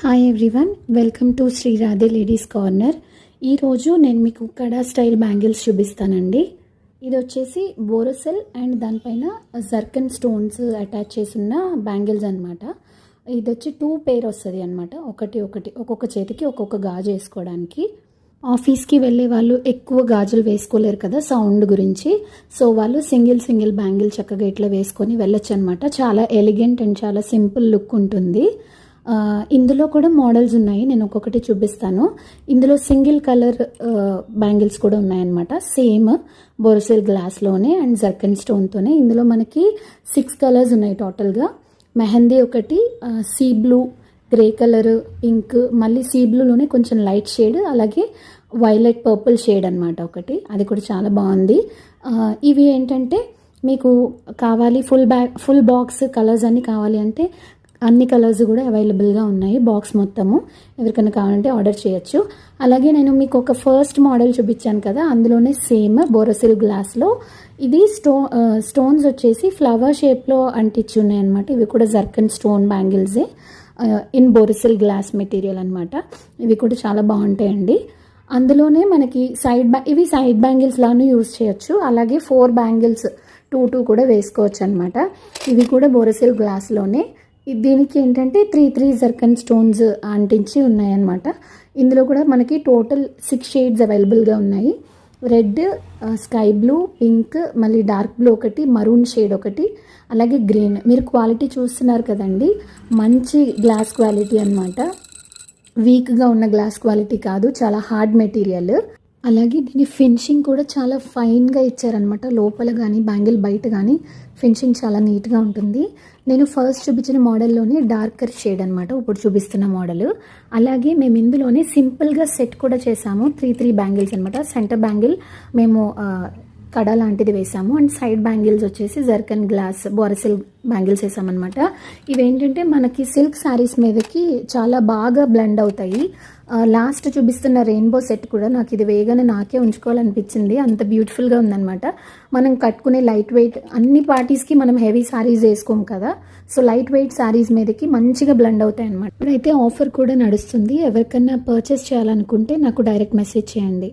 Hi everyone, welcome to Shri Radhe ladies corner. ఈరోజు నేను మీకు కడా స్టైల్ బ్యాంగిల్స్ చూపిస్తానండి. ఇది వచ్చేసి బోరోసిల్ అండ్ దానిపైన జర్కన్ స్టోన్స్ అటాచ్ చేసి ఉన్న బ్యాంగిల్స్ అనమాట. ఇది వచ్చి 2 పేర్ వస్తుంది అనమాట. ఒకటి ఒక్కొక్క చేతికి ఒక్కొక్క గాజు వేసుకోవడానికి. ఆఫీస్కి వెళ్ళే వాళ్ళు ఎక్కువ గాజులు వేసుకోలేరు కదా సౌండ్ గురించి. సో వాళ్ళు సింగిల్ బ్యాంగిల్ చక్కగా ఇట్లా వేసుకొని వెళ్ళొచ్చు అనమాట. చాలా ఎలిగెంట్ అండ్ చాలా సింపుల్ లుక్ ఉంటుంది. ఇందులో కూడా మోడల్స్ ఉన్నాయి, నేను ఒక్కొక్కటి చూపిస్తాను. ఇందులో సింగిల్ కలర్ బ్యాంగిల్స్ కూడా ఉన్నాయన్నమాట. సేమ్ బోరోసిల్ గ్లాస్లోనే అండ్ జర్కన్ స్టోన్తోనే. ఇందులో మనకి 6 కలర్స్ ఉన్నాయి టోటల్గా. మెహందీ ఒకటి, sea blue, grey colour, pink, మళ్ళీ సీ బ్లూలోనే కొంచెం లైట్ షేడ్, అలాగే వైలెట్ పర్పుల్ షేడ్ అనమాట ఒకటి. అది కూడా చాలా బాగుంది. ఇవి ఏంటంటే మీకు కావాలి ఫుల్ బాక్స్ కలర్స్ అన్నీ కావాలి అంటే అన్ని కలర్స్ కూడా అవైలబుల్గా ఉన్నాయి. బాక్స్ మొత్తము ఎవరికైనా కావాలంటే ఆర్డర్ చేయొచ్చు. అలాగే నేను మీకు ఒక ఫస్ట్ మోడల్ చూపించాను కదా, అందులోనే సేమ్ బోరోసిల్ గ్లాస్లో ఇది స్టోన్స్ వచ్చేసి ఫ్లవర్ షేప్లో అంటించి ఉన్నాయి అనమాట. ఇవి కూడా జర్కన్ స్టోన్ బ్యాంగిల్సే ఇన్ బోరోసిల్ గ్లాస్ మెటీరియల్ అనమాట. ఇవి కూడా చాలా బాగుంటాయండి. అందులోనే మనకి ఇవి సైడ్ బ్యాంగిల్స్ లాను యూజ్ చేయొచ్చు. అలాగే 4 బ్యాంగిల్స్ 2 కూడా వేసుకోవచ్చు అనమాట. ఇవి కూడా బోరోసిల్ గ్లాస్లోనే. దీనికి ఏంటంటే 3 జర్కన్ స్టోన్స్ అంటించి ఉన్నాయన్నమాట. ఇందులో కూడా మనకి టోటల్ 6 షేడ్స్ అవైలబుల్గా ఉన్నాయి. రెడ్, స్కై బ్లూ, పింక్, మళ్ళీ డార్క్ బ్లూ ఒకటి, మరూన్ షేడ్ ఒకటి, అలాగే గ్రీన్. మీరు క్వాలిటీ చూస్తున్నారు కదండి, మంచి గ్లాస్ క్వాలిటీ అనమాట. వీక్గా ఉన్న గ్లాస్ క్వాలిటీ కాదు, చాలా హార్డ్ మెటీరియల్. అలాగే దీని ఫినిషింగ్ కూడా చాలా ఫైన్గా ఇచ్చారనమాట. లోపల కానీ బ్యాంగిల్ బయట కానీ ఫినిషింగ్ చాలా నీట్గా ఉంటుంది. నేను ఫస్ట్ చూపించిన మోడల్లోనే డార్కర్ షేడ్ అనమాట ఇప్పుడు చూపిస్తున్న మోడల్. అలాగే మేము ఇందులోనే సింపుల్గా సెట్ కూడా చేసాము. 3 బ్యాంగిల్స్ అనమాట. సెంటర్ బ్యాంగిల్ మేము కడ లాంటిది వేసాము అండ్ సైడ్ బ్యాంగిల్స్ వచ్చేసి జర్కన్ గ్లాస్ బోరోసిల్ బ్యాంగిల్స్ వేసామన్నమాట. ఇవేంటంటే మనకి సిల్క్ శారీస్ మీదకి చాలా బాగా బ్లెండ్ అవుతాయి. లాస్ట్ చూపిస్తున్న రెయిన్బో సెట్ కూడా నాకు ఇది వేయగానే నాకే ఉంచుకోవాలనిపించింది, అంత బ్యూటిఫుల్గా ఉందన్నమాట. మనం కట్టుకునే లైట్ వెయిట్ అన్ని పార్టీస్కి మనం హెవీ శారీస్ వేసుకోము కదా, సో లైట్ వెయిట్ శారీస్ మీదకి మంచిగా బ్లెండ్ అవుతాయి అనమాట. ఇప్పుడైతే ఆఫర్ కూడా నడుస్తుంది. ఎవరికైనా పర్చేస్ చేయాలనుకుంటే నాకు డైరెక్ట్ మెసేజ్ చేయండి.